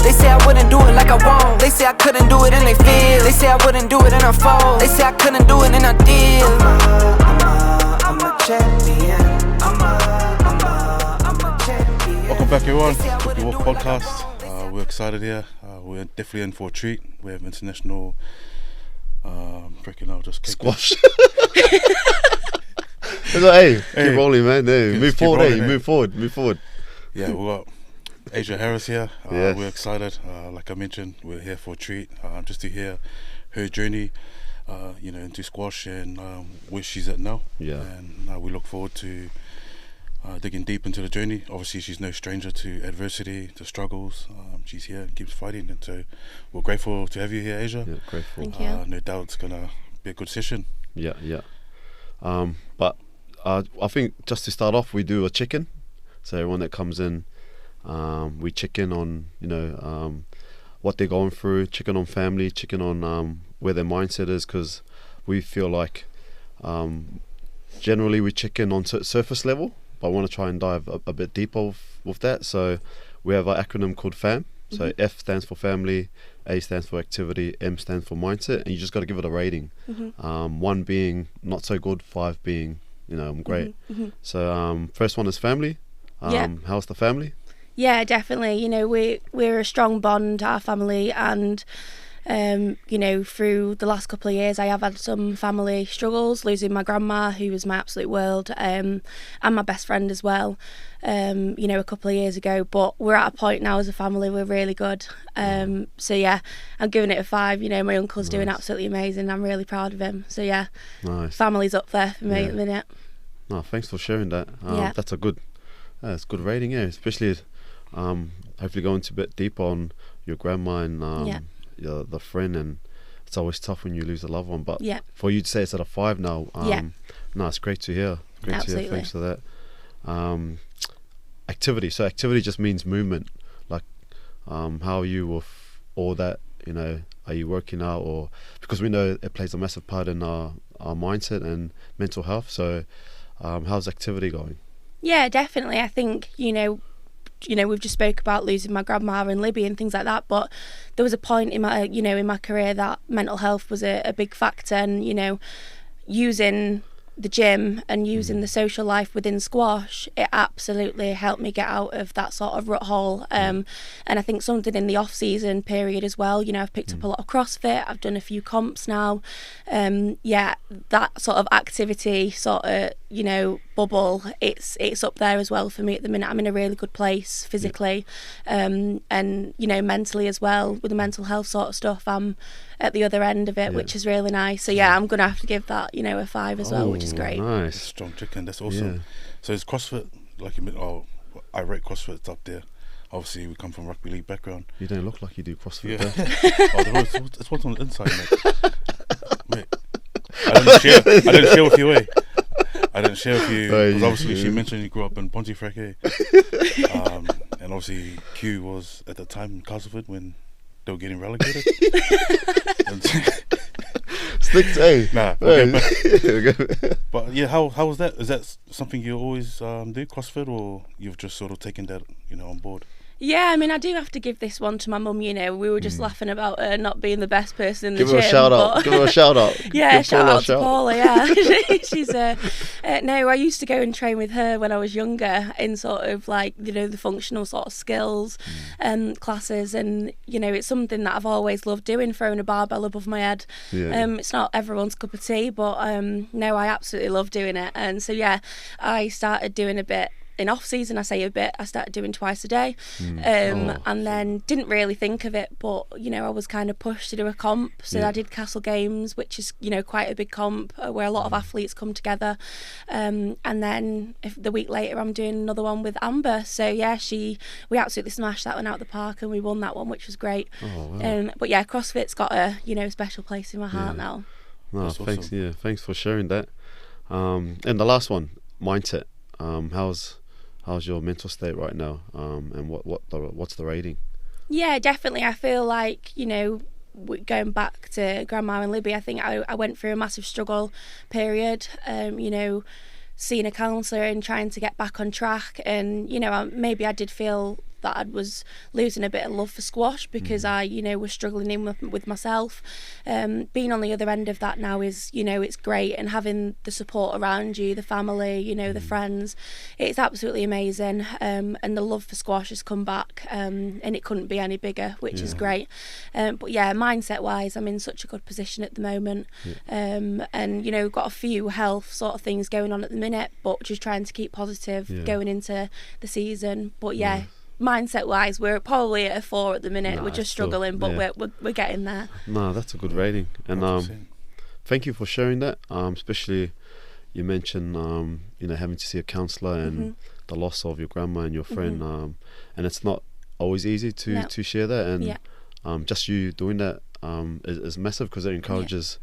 They say I wouldn't do it like I won't. They say I couldn't do it and they feel. They say I wouldn't do it and I fold. They say I couldn't do it and I did. I'm a champion. I'm a champion. Welcome back, everyone, to the Walk Podcast. We're excited here. We're definitely in for a treat. We have international freaking out just squash. It's like, hey, keep rolling, man. No, move forward, move forward. Yeah, we got Asia Harris here. Yes. We're excited. Like I mentioned, we're here for a treat. Just to hear her journey, into squash and where she's at now. Yeah. And we look forward to digging deep into the journey. Obviously, she's no stranger to adversity, to struggles. She's here and keeps fighting, and so we're grateful to have you here, Asia. Yeah, grateful. Thank you. No doubt it's gonna be a good session. Yeah. But I think just to start off, we do a check-in. So everyone that comes in, we check in on what they're going through, check in on family, check in on where their mindset is, because we feel like generally we check in on surface level, but I want to try and dive a bit deeper with that. So we have our acronym called FAM. So F stands for family, A stands for activity, M stands for mindset, and you just got to give it a rating. 1 being not so good, 5 being great. So first one is family. How's the family? Yeah, definitely. We're a strong bond, our family, and through the last couple of years I have had some family struggles, losing my grandma, who was my absolute world, and my best friend as well, a couple of years ago. But we're at a point now as a family, we're really good. So yeah, I'm giving it a 5. My uncle's doing absolutely amazing. I'm really proud of him. So yeah, nice. Family's up there for me at the minute. No, thanks for sharing that. That's a good good rating, especially hopefully going a bit deeper on your grandma and the friend, and it's always tough when you lose a loved one, but for you to say it's at a 5 now, no, it's great to hear. Absolutely. Thanks for that. Activity. So activity just means movement. Like how are you with all that? Are you working out, or because we know it plays a massive part in our mindset and mental health. So how's activity going? Yeah, definitely. I think we've just spoke about losing my grandma and Libby and things like that, but there was a point in my in my career that mental health was a big factor, and using the gym and using the social life within squash, it absolutely helped me get out of that sort of rut hole. And I think something in the off-season period as well, I've picked up a lot of CrossFit, I've done a few comps now. That sort of activity sort of bubble, it's up there as well for me at the minute. I'm in a really good place physically, and mentally as well, with the mental health sort of stuff. I'm at the other end of it, which is really nice. So yeah, I'm gonna have to give that a 5 as well, which is great. Nice. Strong chicken, that's awesome. So is CrossFit, like you meant, I rate CrossFit, it's up there. Obviously we come from rugby league background. You don't look like you do CrossFit. It's what's on the inside, mate. I didn't share with you, I didn't share with you because obviously she mentioned you grew up in Pontefract, and obviously Q was at the time in Castleford when they were getting relegated. But yeah, how was that? Is that something you always do, CrossFit, or you've just sort of taken that on board? Yeah, I mean, I do have to give this one to my mum. We were just laughing about her not being the best person in the gym. Give her a shout out. Yeah, shout out to Paula. Yeah, she's no. I used to go and train with her when I was younger in sort of like the functional sort of skills classes, and it's something that I've always loved doing, throwing a barbell above my head. It's not everyone's cup of tea, but no, I absolutely love doing it, and so yeah, I started doing a bit. In off season, I say a bit, I started doing twice a day, and then didn't really think of it, but I was kind of pushed to do a comp, so I did Castle Games, which is quite a big comp where a lot of athletes come together, and then the week later I'm doing another one with Amber. So yeah, we absolutely smashed that one out the park, and we won that one, which was great. But yeah, CrossFit's got a special place in my heart now. No, thanks. Awesome. Yeah, thanks for sharing that. And the last one, mindset. How's your mental state right now? And what's the rating? Yeah, definitely. I feel like going back to Grandma and Libby, I think I went through a massive struggle period. Seeing a counsellor and trying to get back on track, and maybe I did feel that I was losing a bit of love for squash because I, you know, was struggling with myself. Being on the other end of that now is, you know, it's great, and having the support around you, the family, you know, the friends, it's absolutely amazing. And the love for squash has come back, and it couldn't be any bigger, which is great. But yeah, mindset wise, I'm in such a good position at the moment. And you know, got a few health sort of things going on at the minute, but just trying to keep positive going into the season. But mindset wise, we're probably at a 4 at the minute. We're just struggling, but we're getting there. No, that's a good rating. And thank you for sharing that. Especially you mentioned you know, having to see a counsellor and the loss of your grandma and your friend. And it's not always easy to share that. And just you doing that is massive, because it encourages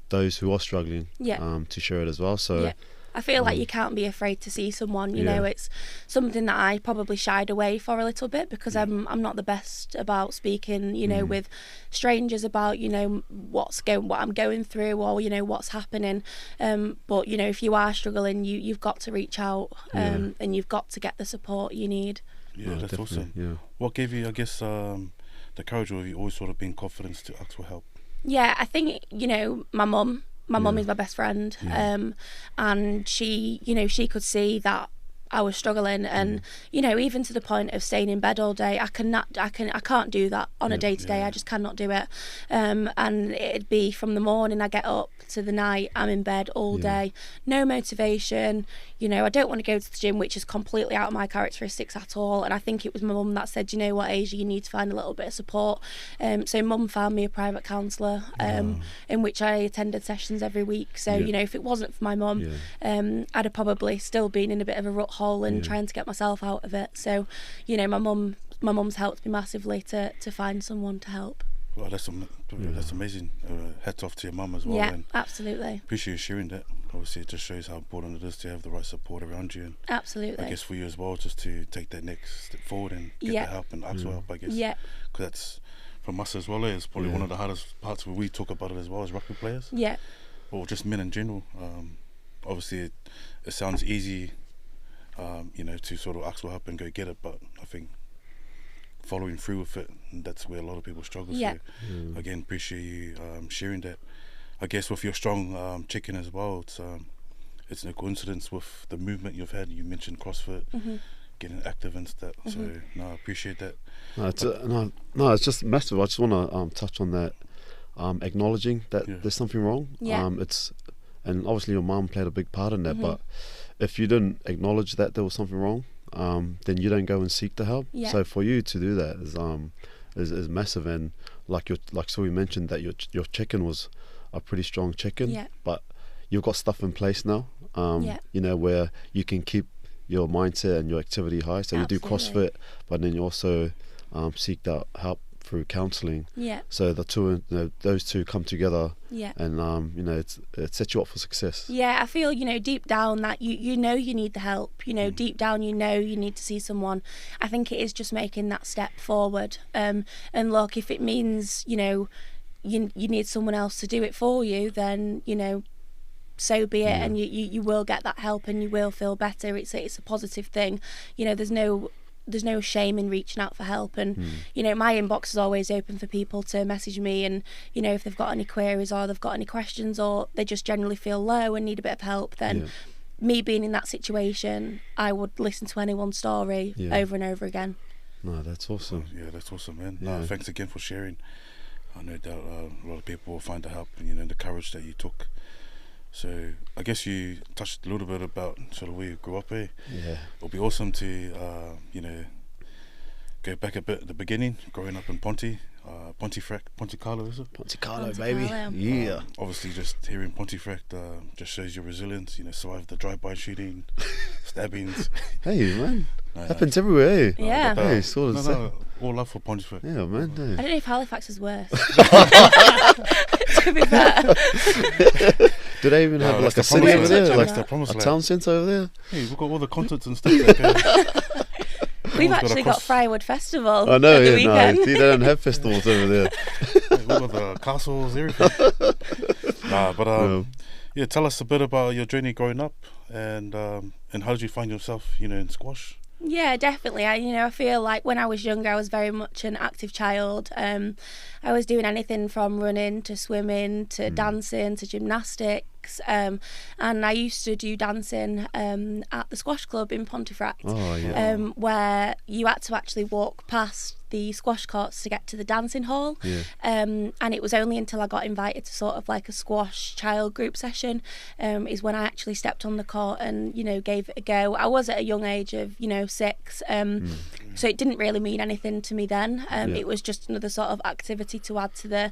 those who are struggling to share it as well. So I feel like you can't be afraid to see someone, you know. It's something that I probably shied away for a little bit, because I'm not the best about speaking, you know, with strangers about, you know, what I'm going through, or, you know, what's happening. But, you know, if you are struggling, you've got to reach out, and you've got to get the support you need. Yeah, that's awesome. Yeah. What gave you, I guess, the courage, or have you always sort of been confident to ask for help? Yeah, I think, you know, my mum is my best friend, and she, you know, she could see that I was struggling, and you know, even to the point of staying in bed all day. I can't do that on a day to day. I just cannot do it. And it'd be from the morning I get up to the night I'm in bed all day, no motivation. You know, I don't want to go to the gym, which is completely out of my characteristics at all. And I think it was my mum that said, you know what, Asia, you need to find a little bit of support. So mum found me a private counsellor, in which I attended sessions every week. So you know, if it wasn't for my mum, I'd have probably still been in a bit of a rut hole and trying to get myself out of it. So, you know, my mum's helped me massively to find someone to help. Well, that's amazing. Hats off to your mum as well. Yeah, and absolutely. appreciate you sharing that. Obviously, it just shows how important it is to have the right support around you. And absolutely. I guess for you as well, just to take that next step forward and get the help and ask for help, I guess. Yeah. Because that's, from us as well, it's probably one of the hardest parts where we talk about it as well as rugby players. Yeah. Or just men in general. Obviously, it sounds easy, you know, to sort of ask for help and go get it, but I think following through with it, that's where a lot of people struggle. So again, appreciate you sharing that. I guess with your strong chicken as well, it's no coincidence with the movement you've had. You mentioned CrossFit, getting active and stuff. So no, I appreciate that. No, it's just massive. I just want to touch on that, acknowledging that there's something wrong. And obviously your mum played a big part in that, but if you didn't acknowledge that there was something wrong, then you don't go and seek the help. So for you to do that is massive. And like Zoe mentioned, that your chicken was a pretty strong chicken, but you've got stuff in place now, you know, where you can keep your mindset and your activity high. So you do CrossFit, but then you also seek that help through counselling. So the two, you know, those two come together. And you know, it sets you up for success. I feel, you know, deep down that you know you need the help. You know, deep down you know you need to see someone. I think it is just making that step forward. And look, if it means, you know, you need someone else to do it for you, then, you know, so be it. And you will get that help and you will feel better. It's a positive thing. You know, there's no shame in reaching out for help. And you know, my inbox is always open for people to message me, and you know, if they've got any queries or they've got any questions or they just generally feel low and need a bit of help, then me being in that situation, I would listen to anyone's story over and over again. No, that's awesome. Yeah, that's awesome, man. No, thanks again for sharing. I know that a lot of people will find the help and, you know, the courage that you took. So I guess you touched a little bit about sort of where you grew up here. It'll be awesome to, you know, go back a bit at the beginning, growing up in Ponty Carlo, is it? Ponty Carlo, baby. Yeah. Obviously, just hearing Pontefract just shows your resilience. You know, survived the drive-by shooting, stabbings. Hey, man. Happens everywhere, eh? Yeah. Hey, sort of all love for Pontefract. Yeah, man. I don't know if Halifax is worse. To be fair. Do they even have like a city over there? Like a town centre over there? Hey, we've got all the concerts and stuff like that. We've actually got Friarwood Festival. I know, yeah, weekend. No, they don't have festivals over there. We've got the castles, everything. Yeah, tell us a bit about your journey growing up, and how did you find yourself, you know, in squash? Yeah, definitely. I feel like when I was younger, I was very much an active child. I was doing anything from running to swimming to dancing to gymnastics. And I used to do dancing at the squash club in Pontefract, Oh, yeah. where you had to actually walk past the squash courts to get to the dancing hall. Yeah. And it was only until I got invited to sort of like a squash child group session is when I actually stepped on the court and, gave it a go. I was at a young age of, 6. So it didn't really mean anything to me then. It was just another sort of activity to add to the,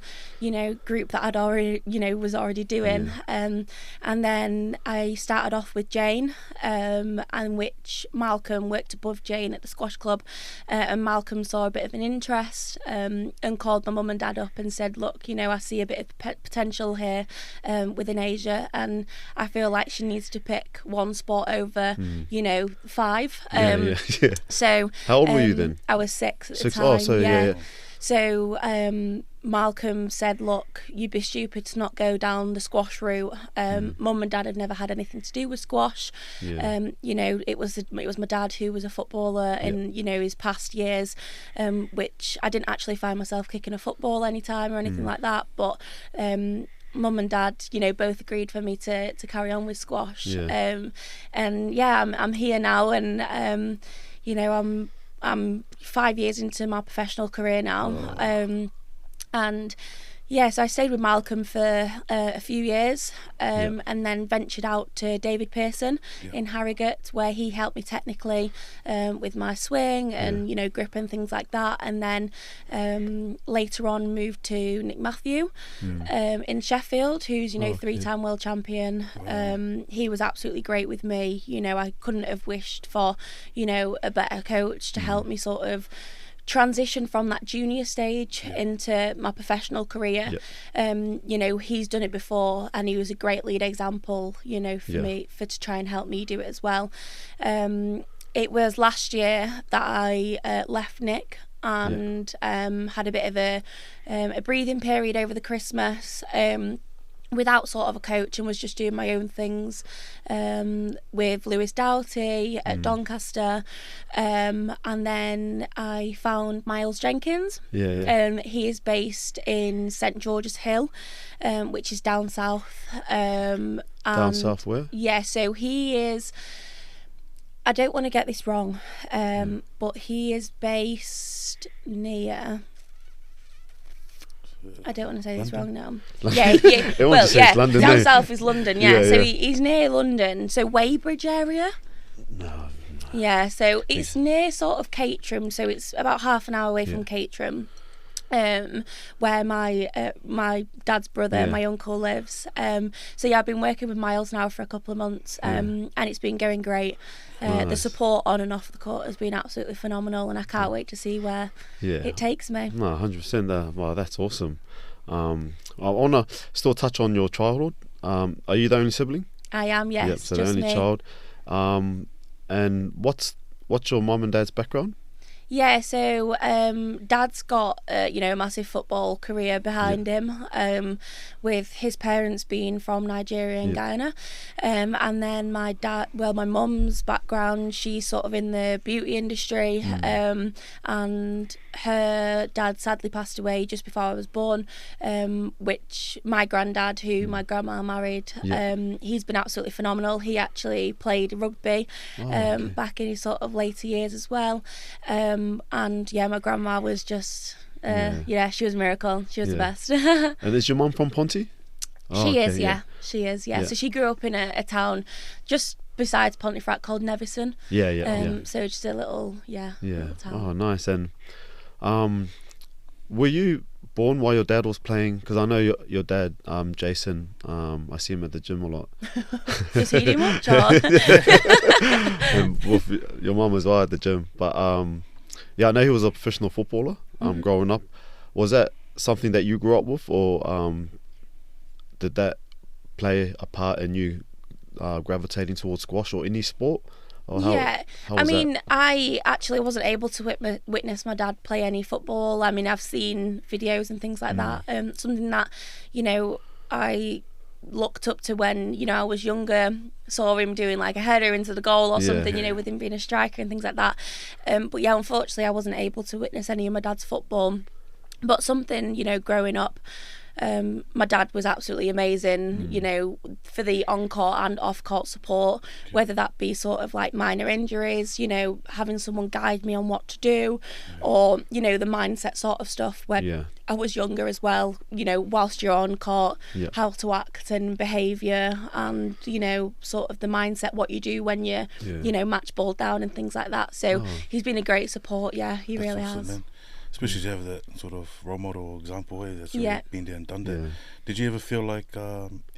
group that I'd already, was already doing. And then I started off with Jane, and which Malcolm worked above Jane at the squash club. And Malcolm saw a bit of an interest and called my mum and dad up and said, look, I see a bit of potential here within Asia, and I feel like she needs to pick one sport over, 5. Yeah. So How old were you then? I was 6 at the 6. time. Oh, so yeah. So Malcolm said, look, you'd be stupid to not go down the squash route. Mum and dad had never had anything to do with squash. Yeah. It was my dad who was a footballer in his past years, which I didn't actually find myself kicking a football anytime or anything like that, but mum and dad, both agreed for me to carry on with squash. Yeah. And yeah, I'm here now, and I'm 5 years into my professional career now. And yeah, so I stayed with Malcolm for a few years, and then ventured out to David Pearson in Harrogate, where he helped me technically with my swing and grip and things like that. And then later on moved to Nick Matthew in Sheffield, who's 3-time world champion. He was absolutely great with me. I couldn't have wished for a better coach to help me sort of transition from that junior stage into my professional career. He's done it before, and he was a great lead example for me to try and help me do it as well. It was last year that I left Nick and had a bit of a breathing period over the Christmas without sort of a coach, and was just doing my own things with Lewis Doughty at Doncaster, and then I found Miles Jenkins. He is based in St George's Hill, which is down south. Down south where? Yeah, so he is, I don't want to get this wrong, but he is based near, I don't want to say this wrong now. London, down no. south is London. So he's near London. So Weybridge area. No. Yeah, so it's near sort of Caterham. So it's about half an hour away from Caterham, where my dad's brother, my uncle, lives. So yeah, I've been working with Miles now for a couple of months, and it's been going great. The support on and off the court has been absolutely phenomenal, and I can't wait to see where it takes me. No, 100%. Wow, that's awesome. I want to still touch on your childhood. Are you the only sibling? I am, yes. Yep, so just the only me. child. And what's your mum and dad's background? Yeah, so Dad's got a massive football career behind him, with his parents being from Nigeria and Guyana, and then my mum's background, she's sort of in the beauty industry, and her dad sadly passed away just before I was born, which my granddad, who my grandma married, he's been absolutely phenomenal. He actually played rugby back in his sort of later years as well. And yeah, my grandma was just she was a miracle. She was the best. And is your mum from Ponty? She is, so she grew up in a town just besides Pontefract called Nevison. So just a little little town. Oh, nice. And were you born while your dad was playing? Because I know your dad, Jason, I see him at the gym a lot. Does he do much? Or? And with your mum as well at the gym. But I know he was a professional footballer growing up. Was that something that you grew up with, or did that play a part in you gravitating towards squash or any sport? Or how was that? I actually wasn't able to witness my dad play any football. I mean, I've seen videos and things like that. Something that, I looked up to when, you know, I was younger, saw him doing like a header into the goal or something, you know, with him being a striker and things like that. But yeah, unfortunately I wasn't able to witness any of my dad's football. But something, you know, growing up, my dad was absolutely amazing, you know, for the on-court and off-court support, whether that be sort of like minor injuries, you know, having someone guide me on what to do, or, you know, the mindset sort of stuff when I was younger as well, you know, whilst you're on court, how to act and behaviour, and, you know, sort of the mindset, what you do when you're, you know, match ball down and things like that. So he's been a great support, That's really awesome, has. Man. Especially to have that sort of role model or example that's really been there and done that. Did you ever feel like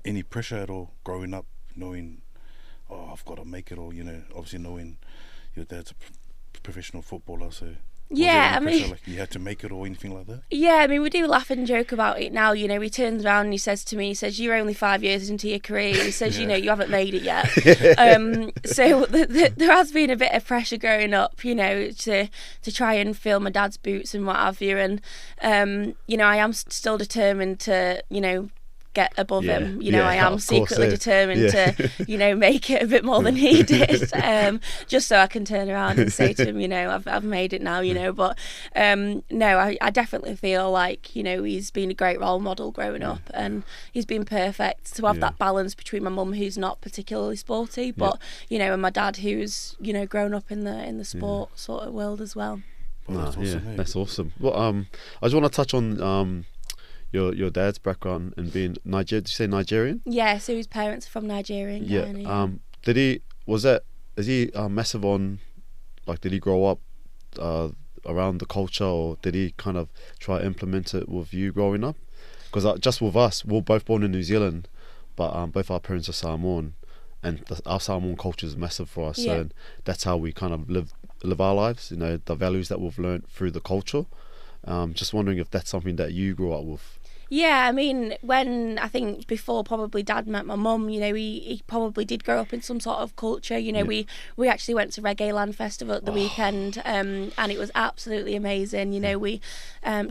any pressure at all growing up, knowing, oh, I've got to make it, or, you know, obviously knowing your dad's a professional footballer, so... I mean, like you had to make it or anything like that? Yeah, I mean, we do laugh and joke about it now. You know, he turns around and he says to me, he says, "You're only 5 years into your career." He says, "You know, you haven't made it yet." So there has been a bit of pressure growing up, you know, to try and fill my dad's boots and what have you. And you know, I am still determined to, you know, get above him. You know, I am secretly determined to, you know, make it a bit more than he did, just so I can turn around and say to him, you know, I've made it now, you know. But no, I definitely feel like, you know, he's been a great role model growing up, and he's been perfect to have that balance between my mum, who's not particularly sporty, but you know, and my dad, who's, you know, grown up in the sport sort of world as well. Well, that's awesome, that's awesome. Well, I just want to touch on your dad's background and being Nigerian. Did you say Nigerian? Yeah, so his parents are from Nigeria. Is he massive on, like, did he grow up around the culture, or did he kind of try to implement it with you growing up? Because just with us, we're both born in New Zealand, but both our parents are Samoan, and our Samoan culture is massive for us. So that's how we kind of live our lives, you know, the values that we've learned through the culture. Just wondering if that's something that you grew up with. Yeah, I mean, when I think before probably Dad met my mum, you know, he probably did grow up in some sort of culture. You know, we actually went to Reggae Land Festival at the weekend, and it was absolutely amazing. You know, we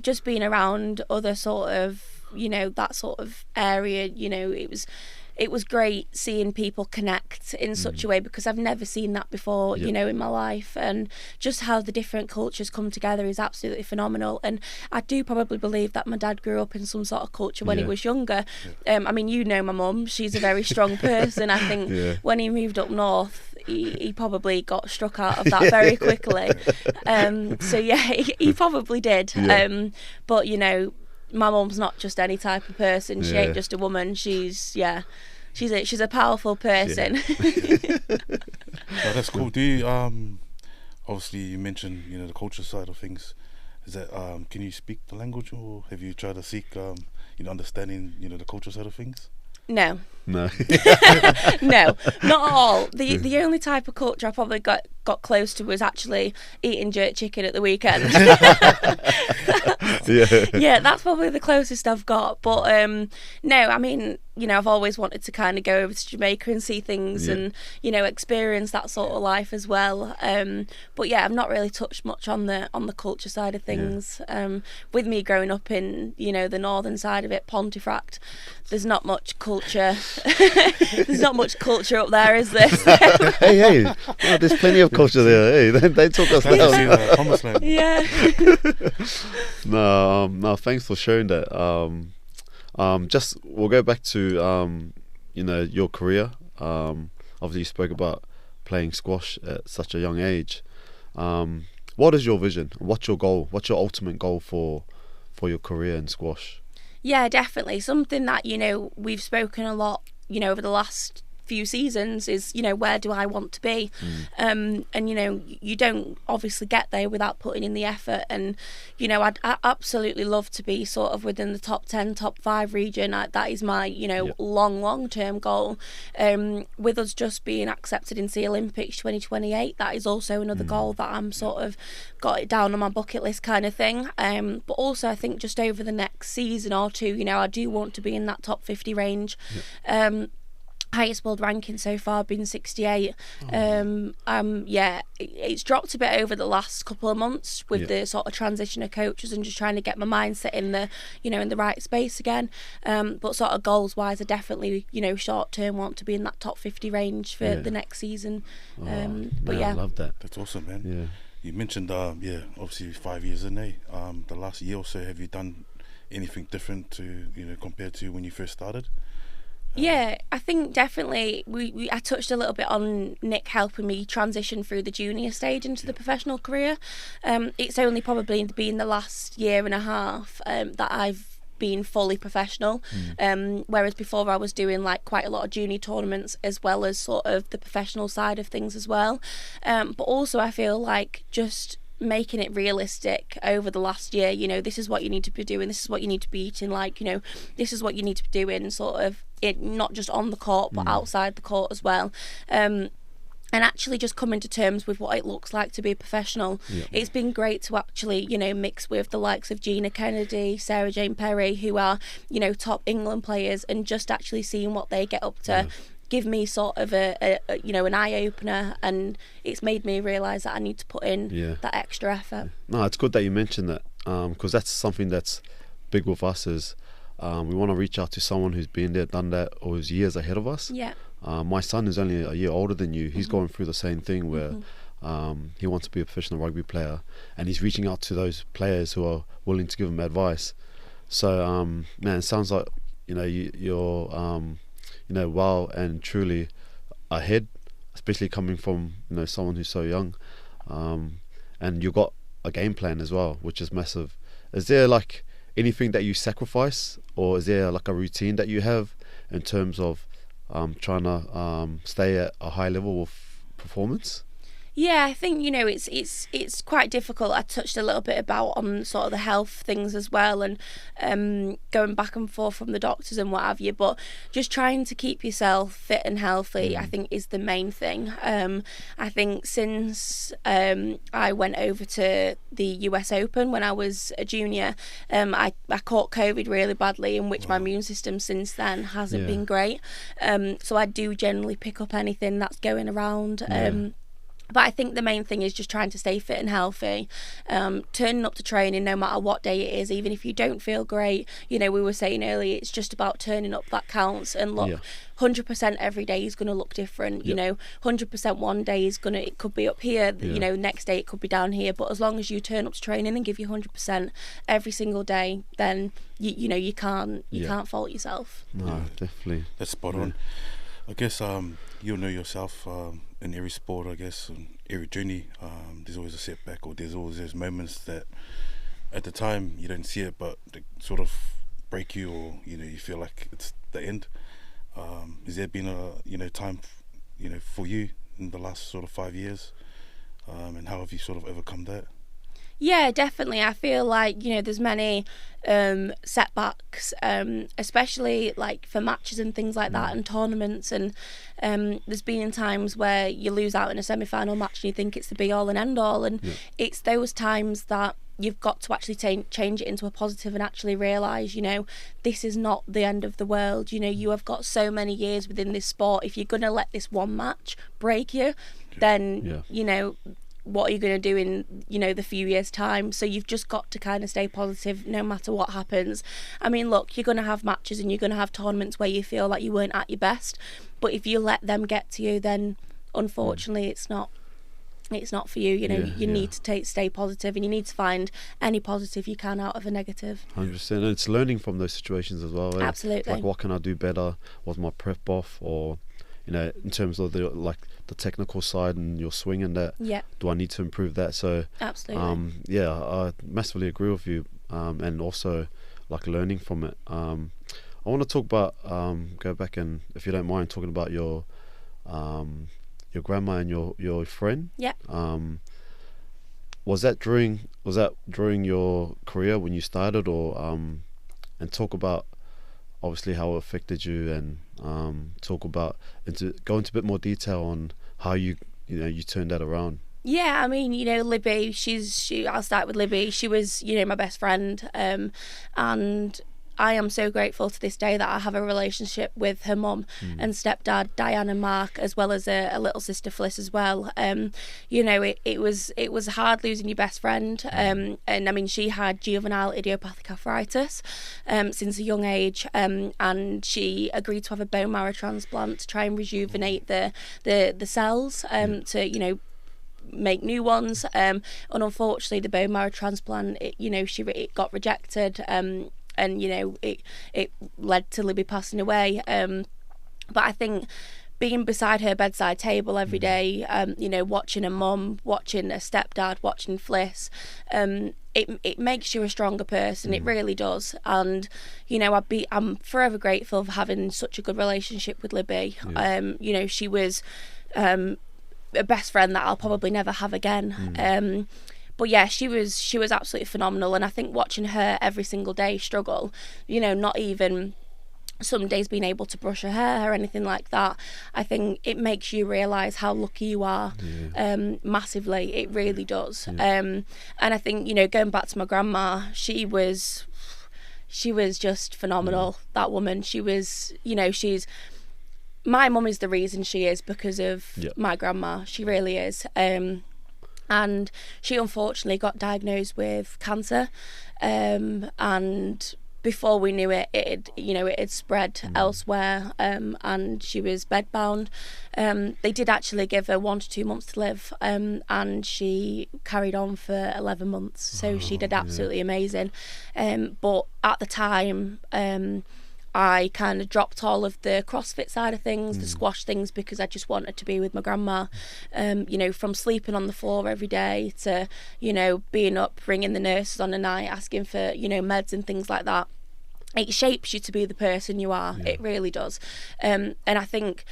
just being around other sort of, you know, that sort of area, you know, it was great seeing people connect in such a way, because I've never seen that before, you know, in my life. And just how the different cultures come together is absolutely phenomenal. And I do probably believe that my dad grew up in some sort of culture when he was younger. I mean, you know my mum, she's a very strong person. I think when he moved up north, he probably got struck out of that very quickly. So yeah, he probably did. But, you know, my mum's not just any type of person. She ain't just a woman. She's a powerful person. That's cool. Do you obviously you mentioned, you know, the culture side of things. Is that can you speak the language, or have you tried to seek you know, understanding, you know, the culture side of things? No, no, not at all. The only type of culture I probably got close to was actually eating jerk chicken at the weekend. Yeah, that's probably the closest I've got. But no, I mean, you know, I've always wanted to kind of go over to Jamaica and see things and, you know, experience that sort of life as well. But yeah, I've not really touched much on the culture side of things. With me growing up in, you know, the northern side of it, Pontefract, there's not much culture. There's not much culture up there, is there? hey, no, there's plenty of culture there. Hey, they took us down. Yeah. No, thanks for sharing that. Just we'll go back to you know, your career. Obviously you spoke about playing squash at such a young age. What is your vision? What's your goal? What's your ultimate goal for your career in squash? Yeah, definitely. Something that, you know, we've spoken a lot, you know, over the last few seasons is, you know, where do I want to be? And, you know, you don't obviously get there without putting in the effort. And, you know, I absolutely love to be sort of within the top 10, top 5 region. That is my, you know, long-term goal. With us just being accepted into the Olympics 2028, that is also another goal that I'm sort of got it down on my bucket list kind of thing. But also I think just over the next season or two, you know, I do want to be in that top 50 range. highest world ranking so far, been 68. It's dropped a bit over the last couple of months with the sort of transition of coaches and just trying to get my mindset in the, in the right space again. But sort of goals wise, I definitely, short term want to be in that top 50 range for the next season. But I love that. That's awesome, man. Yeah. You mentioned, obviously 5 years in, the last year or so, have you done anything different to, compared to when you first started? Yeah, I think definitely I touched a little bit on Nick helping me transition through the junior stage into the professional career. It's only probably been the last year and a half that I've been fully professional, whereas before I was doing like quite a lot of junior tournaments as well as sort of the professional side of things as well. But also I feel like just making it realistic over the last year, this is what you need to be doing, this is what you need to be eating, this is what you need to be doing, sort of it, not just on the court but outside the court as well. And actually just coming to terms with what it looks like to be a professional. It's been great to actually, mix with the likes of Gina Kennedy, Sarah Jane Perry, who are, top England players, and just actually seeing what they get up to. Give me sort of an eye opener, and it's made me realise that I need to put in that extra effort. No, it's good that you mentioned that, because that's something that's big with us is we want to reach out to someone who's been there, done that, or who's years ahead of us. My son is only a year older than you. He's going through the same thing where he wants to be a professional rugby player, and he's reaching out to those players who are willing to give him advice. So man, it sounds like you're well and truly ahead, especially coming from someone who's so young, and you've got a game plan as well, which is massive. Is there like anything that you sacrifice, or is there like a routine that you have in terms of trying to stay at a high level of performance? Yeah, I think it's quite difficult. I touched a little bit about on sort of the health things as well, and going back and forth from the doctors and what have you. But just trying to keep yourself fit and healthy, I think, is the main thing. I think since I went over to the US Open when I was a junior, I caught COVID really badly, in which my immune system since then hasn't been great. So I do generally pick up anything that's going around. But I think the main thing is just trying to stay fit and healthy, turning up to training no matter what day it is, even if you don't feel great. We were saying earlier, it's just about turning up that counts. And look, 100% every day is going to look different. 100% one day it could be up here, next day it could be down here. But as long as you turn up to training and give you 100% every single day, then you can't fault yourself. No, definitely. That's spot on. I guess you'll know yourself in every sport, I guess, and every journey. There's always a setback, or there's always those moments that at the time you don't see it, but they sort of break you, or you feel like it's the end. Has there been a time for you in the last sort of 5 years, and how have you sort of overcome that? Yeah, definitely. I feel like there's many setbacks, especially like for matches and things like that, and tournaments. And there's been times where you lose out in a semi-final match and you think it's the be-all and end-all, and it's those times that you've got to actually change it into a positive and actually realise, this is not the end of the world. You have got so many years within this sport. If you're going to let this one match break you, then what are you going to do in the few years time? So you've just got to kind of stay positive no matter what happens. I mean, look, you're going to have matches and you're going to have tournaments where you feel like you weren't at your best, but if you let them get to you, then unfortunately it's not for you. You need to stay positive, and you need to find any positive you can out of a negative. 100%. And it's learning from those situations as well. Absolutely. Like, what can I do better? What's my prep off? Or in terms of the technical side and your swing and that, do I need to improve that? So absolutely, I massively agree with you, and also like learning from it. I want to talk about go back and, if you don't mind, talking about your grandma and your friend. Was that during your career when you started, or and talk about obviously how it affected you, and go into a bit more detail on how you turned that around. Yeah, I mean, Libby, I'll start with Libby. She was, my best friend, and I am so grateful to this day that I have a relationship with her mum and stepdad, Diane and Mark, as well as a little sister, Fliss, as well. You know, it was hard losing your best friend. And I mean, she had juvenile idiopathic arthritis since a young age, and she agreed to have a bone marrow transplant to try and rejuvenate the cells, to, you know, make new ones, and unfortunately the bone marrow transplant, it got rejected, and you know, it led to Libby passing away, but I think being beside her bedside table every day, you know, watching her mum, watching her stepdad, watching Fliss, it makes you a stronger person. It really does. And you know, I'm forever grateful for having such a good relationship with Libby. You know, she was a best friend that I'll probably never have again. But yeah, she was absolutely phenomenal, and I think watching her every single day struggle, you know, not even some days being able to brush her hair or anything like that, I think it makes you realise how lucky you are, massively. It really does. And I think, you know, going back to my grandma, she was just phenomenal, that woman. She was, you know, my mum is the reason she is because of my grandma. She really is. And she unfortunately got diagnosed with cancer, and before we knew it, it had spread elsewhere, and she was bedbound. They did actually give her 1 to 2 months to live, and she carried on for 11 months. So she did absolutely amazing. But at the time, I kind of dropped all of the CrossFit side of things, the squash things, because I just wanted to be with my grandma. You know, from sleeping on the floor every day to, you know, being up, ringing the nurses on the night, asking for, you know, meds and things like that. It shapes you to be the person you are. It really does. And I think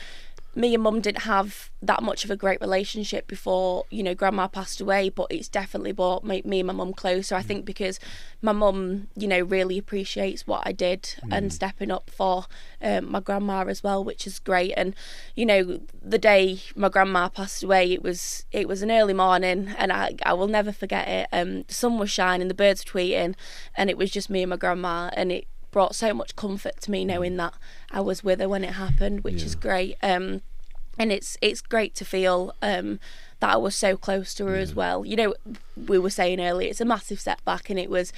me and mum didn't have that much of a great relationship before, you know, grandma passed away, but it's definitely brought me and my mum closer. I think because my mum, you know, really appreciates what I did and stepping up for my grandma as well, which is great. And you know, the day my grandma passed away, it was an early morning, and I will never forget it. The sun was shining, the birds were tweeting, and it was just me and my grandma, and it brought so much comfort to me knowing that I was with her when it happened, which is great. And it's great to feel that I was so close to her as well. You know, we were saying earlier, it's a massive setback, and it was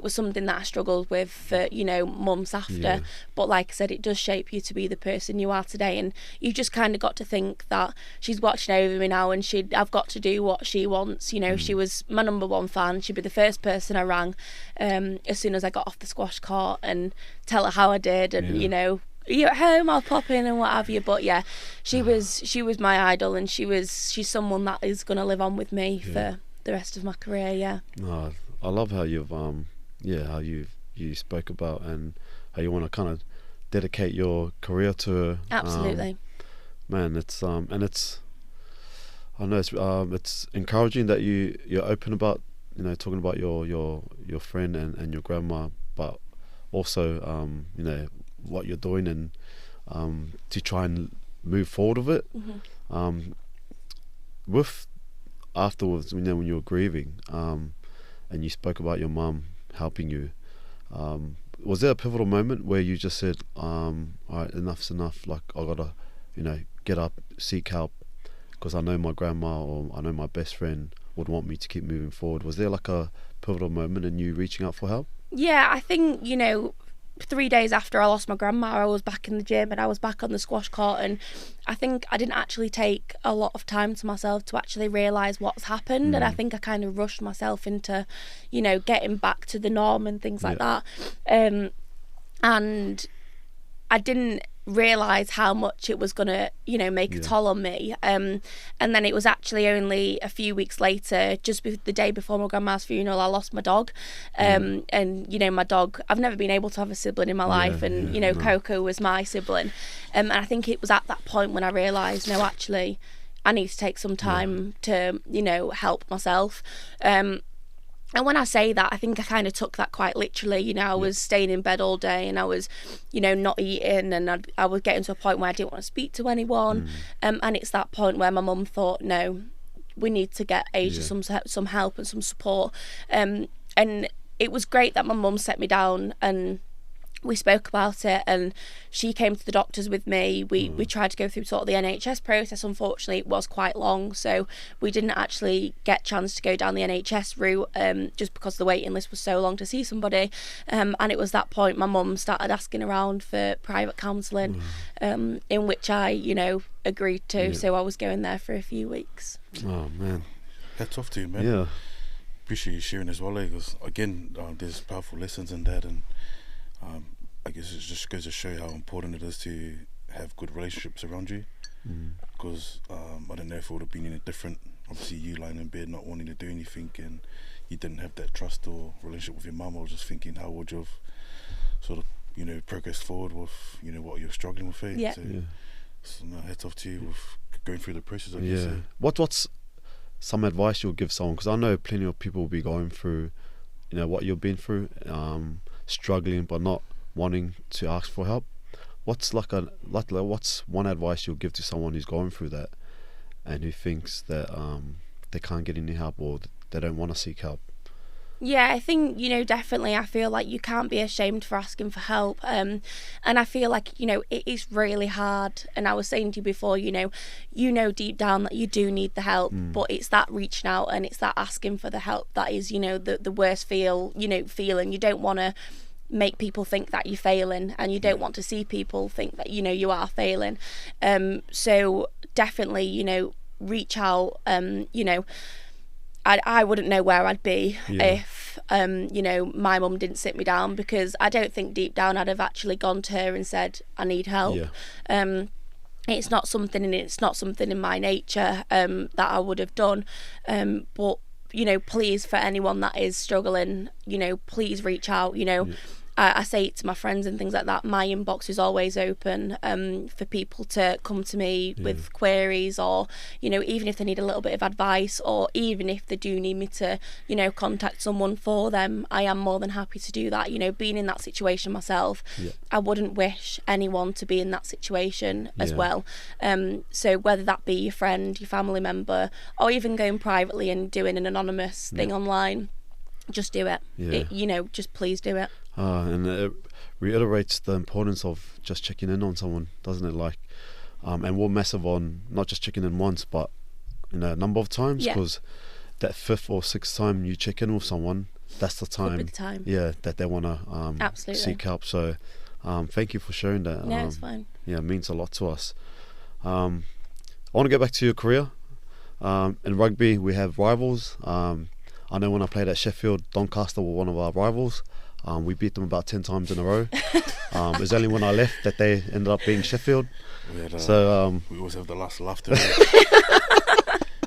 something that I struggled with for, you know, months after. But like I said, it does shape you to be the person you are today, and you just kind of got to think that she's watching over me now, and I've got to do what she wants. You know, she was my #1 fan. She'd be the first person I rang as soon as I got off the squash court and tell her how I did, and you know, are you at home? I'll pop in and what have you. But yeah, she was my idol, and she's someone that is going to live on with me for the rest of my career. No, I love how you've how you spoke about and how you want to kind of dedicate your career to her. Absolutely. Man, it's and it's, I know it's encouraging that you're open about, you know, talking about your friend and your grandma, but also you know, what you're doing, and to try and move forward with it. With afterwards, you know, when you were grieving, and you spoke about your mum helping you, was there a pivotal moment where you just said, all right, enough's enough, like I gotta, you know, get up, seek help, because I know my grandma or I know my best friend would want me to keep moving forward? Was there like a pivotal moment in you reaching out for help? Yeah, I think, you know, 3 days after I lost my grandma, I was back in the gym and I was back on the squash court, and I think I didn't actually take a lot of time to myself to actually realise what's happened, and I think I kind of rushed myself into, you know, getting back to the norm and things like that, and I didn't realise how much it was gonna, you know, make a toll on me, and then it was actually only a few weeks later, just the day before my grandma's funeral, I lost my dog, and you know, my dog, I've never been able to have a sibling in my life, and you know, Coco was my sibling, and I think it was at that point when I realised, no, actually I need to take some time to, you know, help myself. And when I say that, I think I kind of took that quite literally. You know, I was staying in bed all day, and I was, you know, not eating, and I was getting to a point where I didn't want to speak to anyone. And it's that point where my mum thought, no, we need to get Asia some help and some support. And it was great that my mum set me down and we spoke about it, and she came to the doctors with me. We tried to go through sort of the NHS process. Unfortunately, it was quite long, so we didn't actually get a chance to go down the NHS route, just because the waiting list was so long to see somebody. And it was that point my mum started asking around for private counselling, in which I, agreed to. Yeah. So I was going there for a few weeks. Oh man. Hats off to you, man. Yeah. Appreciate you sharing as well, because again, there's powerful lessons in that, and I guess it just goes to show how important it is to have good relationships around you. Because I don't know if it would have been any different. Obviously, you lying in bed not wanting to do anything, and you didn't have that trust or relationship with your mum. I was just thinking, how would you have sort of progressed forward with what you're struggling with? Yeah. So no, hats off to you with going through the process. I guess. Yeah. What's some advice you'll give someone? Because I know plenty of people will be going through, what you've been through, struggling but not wanting to ask for help. What's what's one advice you'll give to someone who's going through that and who thinks that they can't get any help or they don't want to seek help? Yeah, I think, definitely I feel like you can't be ashamed for asking for help. And I feel like, it is really hard. And I was saying to you before, deep down that you do need the help, but it's that reaching out and it's that asking for the help that is, the worst feeling. You don't want to make people think that you're failing, and you don't want to see people think that, you are failing. So definitely, reach out. I wouldn't know where I'd be if, my mum didn't sit me down, because I don't think deep down I'd have actually gone to her and said, I need help. Yeah. It's not something in my nature that I would have done. But, please, for anyone that is struggling, please reach out. I say it to my friends and things like that. My inbox is always open for people to come to me with queries, or even if they need a little bit of advice, or even if they do need me to contact someone for them, I am more than happy to do that. Being in that situation myself, I wouldn't wish anyone to be in that situation as well. So whether that be your friend, your family member, or even going privately and doing an anonymous thing online, just do it. Just please do it. And it reiterates the importance of just checking in on someone, doesn't it? And we're massive on not just checking in once, but a number of times, because that fifth or sixth time you check in with someone, that's the time, that they want to seek help. So thank you for sharing that. No, it's fine. It means a lot to us. I want to go back to your career. In rugby, we have rivals. I know when I played at Sheffield, Doncaster were one of our rivals. We beat them about 10 times in a row. It was only when I left that they ended up being Sheffield. We always have the last laugh to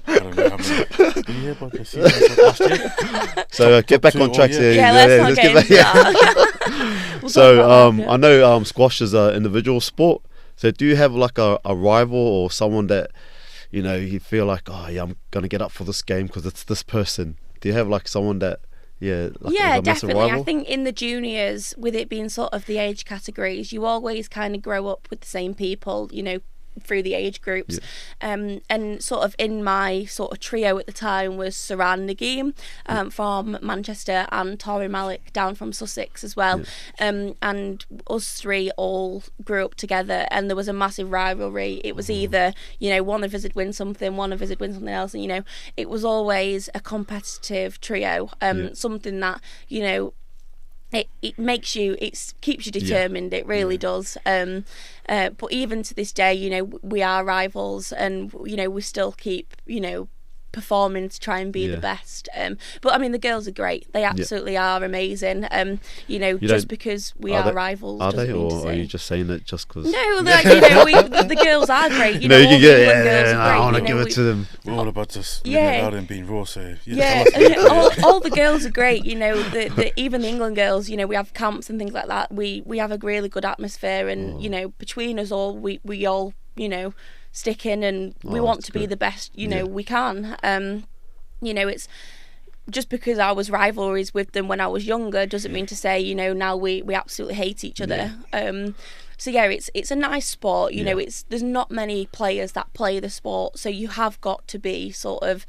I don't know how many. Did you hear about the season last year? So get back on track. Let's not get into that. So I know squash is an individual sport. So do you have like a rival or someone that you feel like, I'm gonna get up for this game because it's this person? Do you have like someone that definitely. I think in the juniors, with it being sort of the age categories, you always kind of grow up with the same people, through the age groups. And sort of in my sort of trio at the time was Saran Nagim from Manchester, and Tori Malik down from Sussex as well. And us three all grew up together, and there was a massive rivalry. It was either one of us would win something, one of us would win something else, and it was always a competitive trio. Something that it makes you, it keeps you determined. It really does. But even to this day, we are rivals, and we still keep performing to try and be the best. But I mean, the girls are great. They absolutely are amazing. Just because we are rivals. Are they, doesn't mean to or say. are you just saying it just because? No, the girls are great. You can get, girls are I great, want to give it to them. We're all about just living it out and being raw. So all the girls are great. Even the England girls. We have camps and things like that. We have a really good atmosphere, and between us all, we all stick in, and we want to be the best we can. It's just because I was rivalries with them when I was younger doesn't mean to say now we absolutely hate each other. So it's a nice sport. There's not many players that play the sport, so you have got to be sort of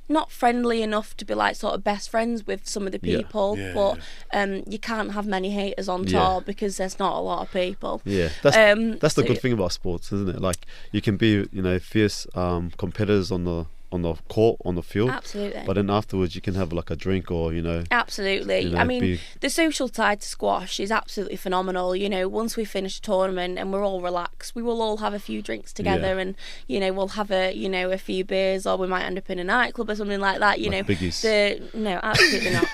not friendly enough to be like sort of best friends with some of the people, Yeah, but you can't have many haters on tour because there's not a lot of people. Yeah, that's the so good thing about sports, isn't it? Like, you can be, fierce competitors on the court, on the field, Absolutely. but then afterwards you can have like a drink, or Absolutely. I mean, the social side to squash is absolutely phenomenal. Once we finish the tournament and we're all relaxed, we will all have a few drinks together, and we'll have a few beers, or we might end up in a nightclub or something like that. like biggies. No, absolutely not.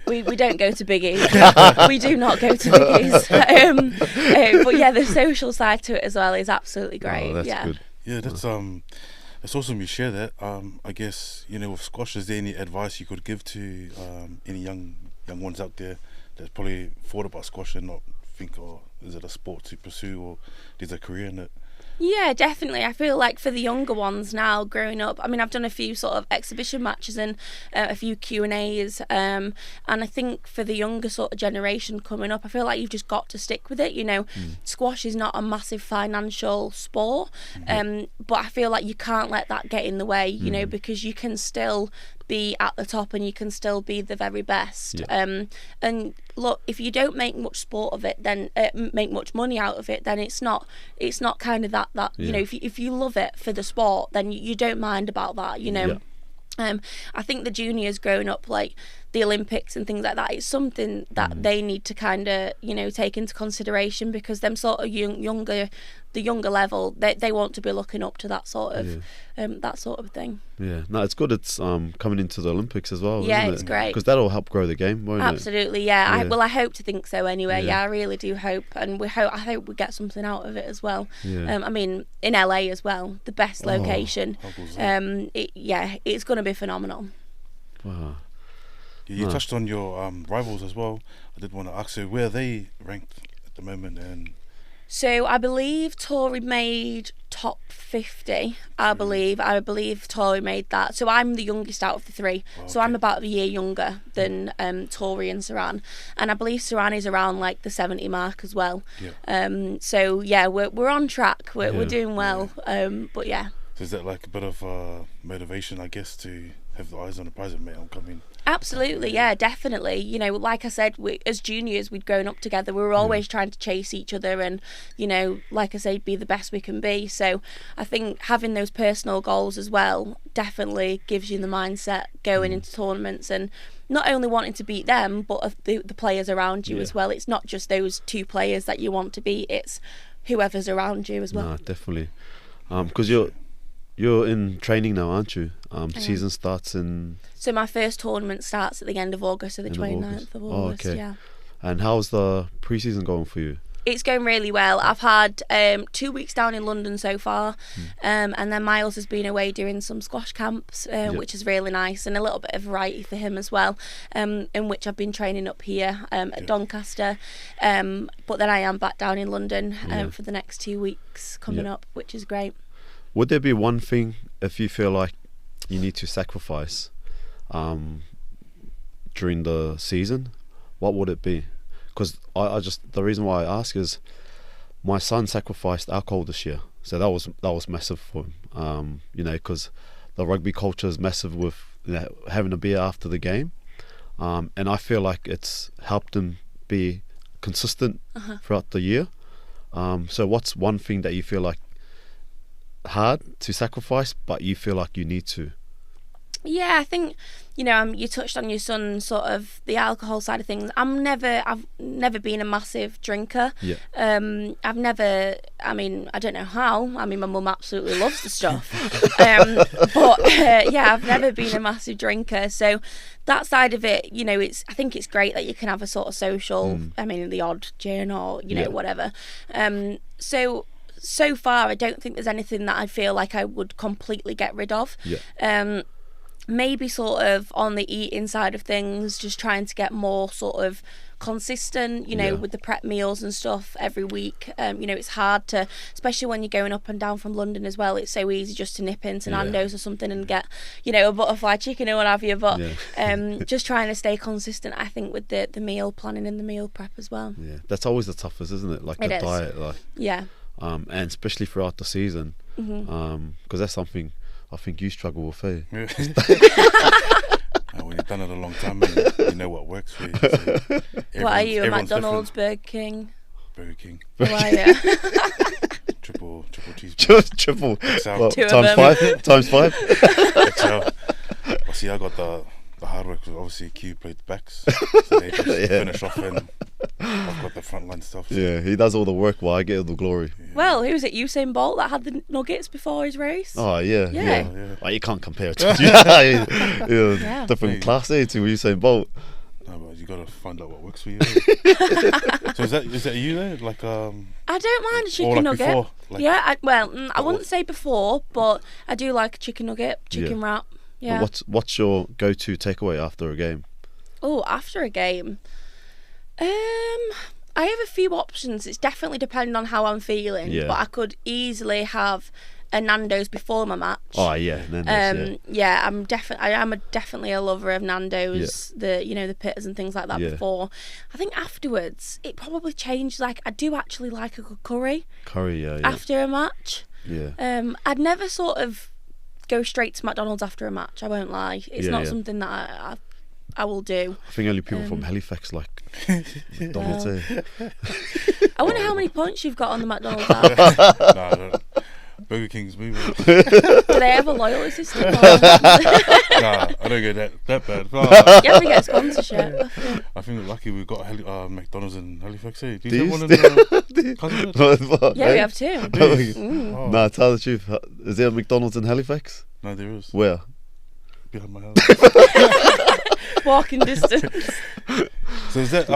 We don't go to biggies. We do not go to biggies. But yeah, the social side to it as well is absolutely great. Oh, that's good. Yeah, that's awesome you share that. I guess, with squash, is there any advice you could give to any young ones out there that's probably thought about squash and not think, is it a sport to pursue, or there's a career in it? Yeah, definitely. I feel like for the younger ones now, growing up, I mean, I've done a few sort of exhibition matches and a few Q&As, and I think for the younger sort of generation coming up, I feel like you've just got to stick with it. Squash is not a massive financial sport, but I feel like you can't let that get in the way, because you can still be at the top and you can still be the very best. And look, if you don't make much sport of it, then make much money out of it, then it's not kind of that if you love it for the sport, then you don't mind about that. I think the juniors growing up, like the Olympics and things like that, it's something that they need to kind of take into consideration, because them sort of the younger level, they want to be looking up to that sort of thing. Yeah, no, it's good. It's coming into the Olympics as well. Yeah, isn't it's it? great Because that'll help grow the game, won't it? Absolutely, yeah. I hope to think so anyway. Yeah. I really do hope, and I hope we get something out of it as well. Yeah. I mean, in LA as well, the best location. It's going to be phenomenal. Wow. You touched on your rivals as well. I did want to ask you, where are they ranked at the moment? And so I believe Tori made top 50. I believe Tori made that. So I'm the youngest out of the three. Okay. So I'm about a year younger than Tori and Saran, and I believe Saran is around like the 70 mark as well. Yeah. So yeah, we're on track. We're doing well. But yeah. So is that like a bit of motivation, I guess, to have the eyes on the prize, mate? I'm coming. Absolutely, yeah, definitely. Like I said, as juniors, we'd grown up together. We were always trying to chase each other and, like I say, be the best we can be. So I think having those personal goals as well definitely gives you the mindset going into tournaments, and not only wanting to beat them, but the players around you as well. It's not just those two players that you want to beat, it's whoever's around you as well. No, definitely. Because you're in training now, aren't you? Season starts in... So my first tournament starts at the end of August, so the 29th of August. okay. Yeah. And how's the pre-season going for you? It's going really well. I've had 2 weeks down in London so far, and then Miles has been away doing some squash camps, which is really nice, and a little bit of variety for him as well, in which I've been training up here at Doncaster, but then I am back down in London for the next 2 weeks coming up, which is great. Would there be one thing, if you feel like you need to sacrifice during the season, what would it be? Because the reason why I ask is my son sacrificed alcohol this year, so that was massive for him. Because the rugby culture is massive with having a beer after the game, and I feel like it's helped him be consistent throughout the year. So what's one thing that you feel like hard to sacrifice, but you feel like you need to? Yeah, I think you touched on your son, sort of the alcohol side of things. I've never been a massive drinker. I've never, I don't know how. My mum absolutely loves the stuff, but I've never been a massive drinker. So that side of it, I think it's great that you can have a sort of social, the odd gin or whatever. So far, I don't think there's anything that I feel like I would completely get rid of. Maybe sort of on the eating side of things, just trying to get more sort of consistent, with the prep meals and stuff every week. It's hard to, especially when you're going up and down from London as well, it's so easy just to nip into Nando's or something and get, a butterfly chicken or what have you. But just trying to stay consistent, I think, with the meal planning and the meal prep as well. Yeah, that's always the toughest, isn't it? Like the diet, like. Yeah. And especially throughout the season, because that's something I think you struggle with it. Yeah. When you've done it a long time, man, you know what works for you. So What are you, a everyone's McDonald's, different. Burger King? Burger King, Who are you? triple cheeseburger, Triple. XL. What, Two of times them. 5? Times 5? XL. Well, see, I got the hard work because obviously Q played the backs, so they just finish off, and I've got the frontline stuff. So. Yeah, he does all the work while I get all the glory. Well, who was it? Usain Bolt that had the nuggets before his race? Oh, yeah. Yeah. Oh, you can't compare it to yeah, Yeah. different Hey. class A to Usain Bolt. No, but you gotta find out what works for you. So is that you there? Like I don't mind a or chicken like nugget. before? Like, Yeah, I What- wouldn't say before, but I do like a chicken nugget, chicken wrap. Yeah. What's your go-to takeaway after a game? Oh, after a game, I have a few options. It's definitely depending on how I'm feeling. Yeah. But I could easily have a Nando's before my match. Oh yeah, Nando's, Yeah, I am definitely a lover of Nando's, the pitters and things like that Yeah. before. I think afterwards it probably changed. Like I do actually like a good curry curry, yeah. after a match. Yeah. I'd never sort of go straight to McDonald's after a match. I won't lie. It's Yeah, not yeah. something that I will do. I think only people from Halifax like McDonald's. Well. eh? I wonder how many points you've got on the McDonald's app. Nah, no. Burger King's me. Man. Do they have a loyalty system? Or... Nah, I don't get that bad. Nah, You have to get sponsorship. I think we're lucky we've got McDonald's in Halifax. Hey, do Do you you have one in Cousin? Yeah, we have two. Oh. Nah, tell the truth. Is there a McDonald's in Halifax? No, there is. Where? Behind my house. Walking distance. So is that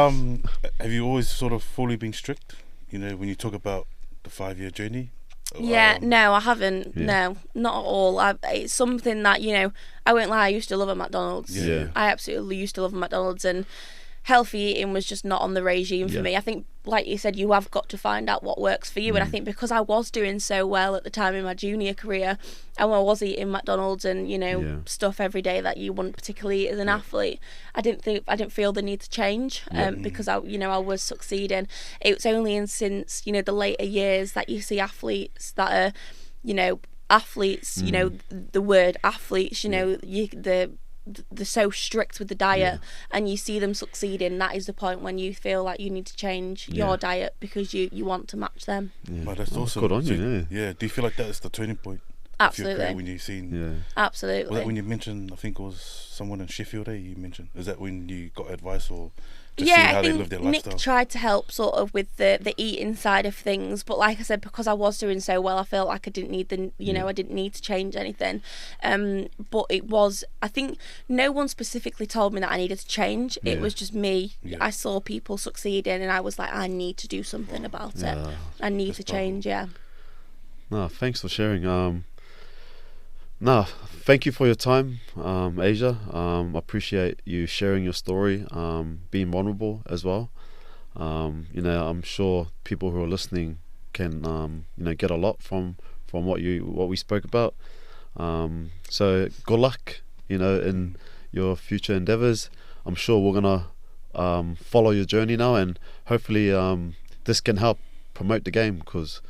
have you always sort of fully been strict? You know, when you talk about the 5-year journey. Yeah, no, I haven't. Yeah. No, not at all. It's something that, I won't lie, I used to love a McDonald's. Yeah. I absolutely used to love a McDonald's, and healthy eating was just not on the regime for Yeah. me. I think, like you said, you have got to find out what works for you. And I think because I was doing so well at the time in my junior career, and I was eating McDonald's and Yeah. stuff every day that you wouldn't particularly eat as an athlete, I didn't feel the need to change because I was succeeding. It's only since the later years that you see athletes that are athletes. The word athletes. They're so strict with the diet, and you see them succeeding. That is the point when you feel like you need to change your diet because you want to match them. Well, that's awesome. Good on So, you, yeah. Do you feel like that's the turning point? Absolutely. Of your career when you've seen. Yeah. Absolutely. Was that when you mentioned? I think it was someone in Sheffield. You mentioned. Is that when you got advice or just seeing Yeah, how I they think live their Nick lifestyle? tried to help sort of with the eating side of things, but like I said, because I was doing so well, I felt like I didn't need I didn't need to change anything. But it was, I think, no one specifically told me that I needed to change. It Yeah. was just me. Yeah. I saw people succeeding, and I was like, I need to do something about it. Yeah. I need That's to powerful. change. Yeah. No, thanks for sharing. No, thank you for your time, Asia. I appreciate you sharing your story, being vulnerable as well. I'm sure people who are listening can, get a lot from what we spoke about. So good luck, in your future endeavors. I'm sure we're gonna follow your journey now, and hopefully this can help promote the game because,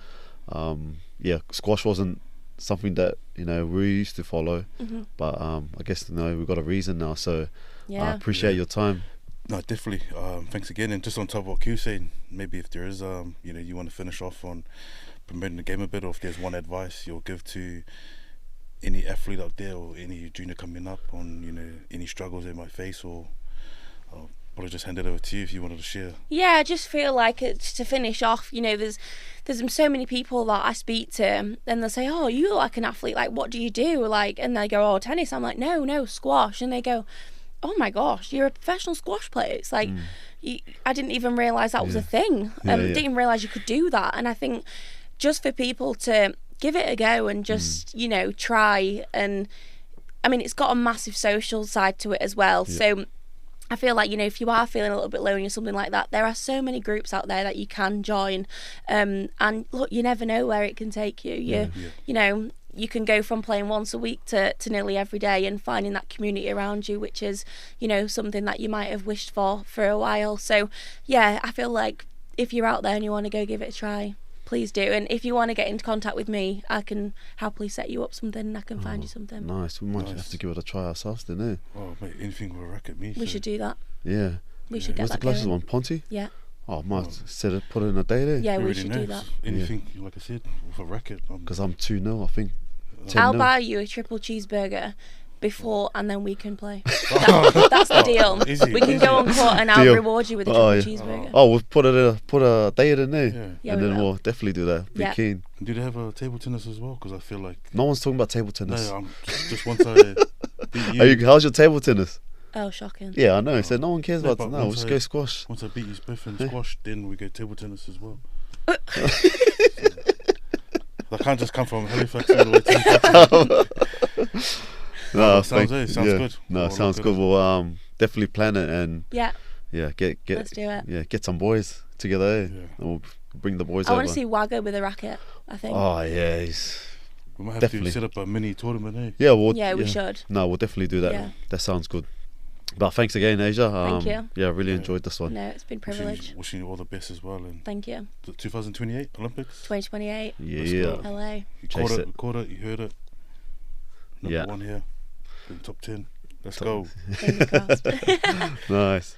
squash wasn't something that we used to follow, but I guess we've got a reason now. So I Yeah. appreciate your time. No, definitely. Thanks again. And just on top of what Q saying, maybe if there is, you want to finish off on promoting the game a bit, or if there's one advice you'll give to any athlete out there or any junior coming up on, any struggles they might face, or I'll probably just hand it over to you if you wanted to share. Yeah, I just feel like it's to finish off, there's so many people that I speak to, and they'll say, "Oh, you look like an athlete. Like, what do you do?" Like, and they go, "Oh, tennis." I'm like, "No, squash." And they go, "Oh my gosh, you're a professional squash player." It's like, I didn't even realise that was a thing. Didn't even realise you could do that. And I think just for people to give it a go and just, try. And I mean, it's got a massive social side to it as well. So I feel like, if you are feeling a little bit lonely or something like that, there are so many groups out there that you can join. And look, you never know where it can take you. You can go from playing once a week to nearly every day, and finding that community around you, which is, something that you might have wished for a while. So, yeah, I feel like if you're out there and you want to go give it a try, please do. And if you want to get into contact with me, I can happily set you up something and I can find you something. Nice. We might have to give it a try ourselves then, eh? Oh, mate, anything with a racket, me. We should do that. Yeah. We should get What's the that closest going. one? Ponty? Yeah. Oh, might set it, put it in a day there. Yeah, we Really should nice. do that. Anything, like I said, with a racket. Because I'm 2-0, I think. I'll 10-0. buy you a triple cheesburger before and then we can play. That's the deal. Easy, we can easy. go on court and I'll Deal. reward you with a Oh, triple yeah. cheeseburger. Oh, we'll put a date in there. Yeah. Yeah, and we then will. we'll definitely do that. Be Yeah. keen. Do they have a table tennis as well? Because I feel like No one's talking about table tennis. no, I'm just once I beat you. How's your table tennis? Oh, shocking. Yeah, I know. So no one cares No, about but it now. We'll once just I- go squash. Once I beat you both in squash, then we go table tennis as well. I can't just come from Halifax all the way to Newcastle. No, sounds good. No, Oh, sounds look good. at We'll definitely plan it and Yeah, get let's do it. get some boys together. Eh? Yeah. And we'll bring the boys I over. want to see Wagga with a racket, I think. Oh yeah, he's We might have Definitely. to set up a mini tournament, eh? yeah. We'll, Yeah, we should. No, we'll definitely do that. Yeah. That sounds good. But thanks again, Asia. Thank you. Yeah, I really enjoyed this one. No, it's been a privilege. Wishing you all the best as well. And Thank you. the 2028 Olympics. 2028, Yeah. go. LA. You Chase it. caught it, you heard it. Number Yeah. one here. In top 10. Let's go. Fingers crossed. Nice.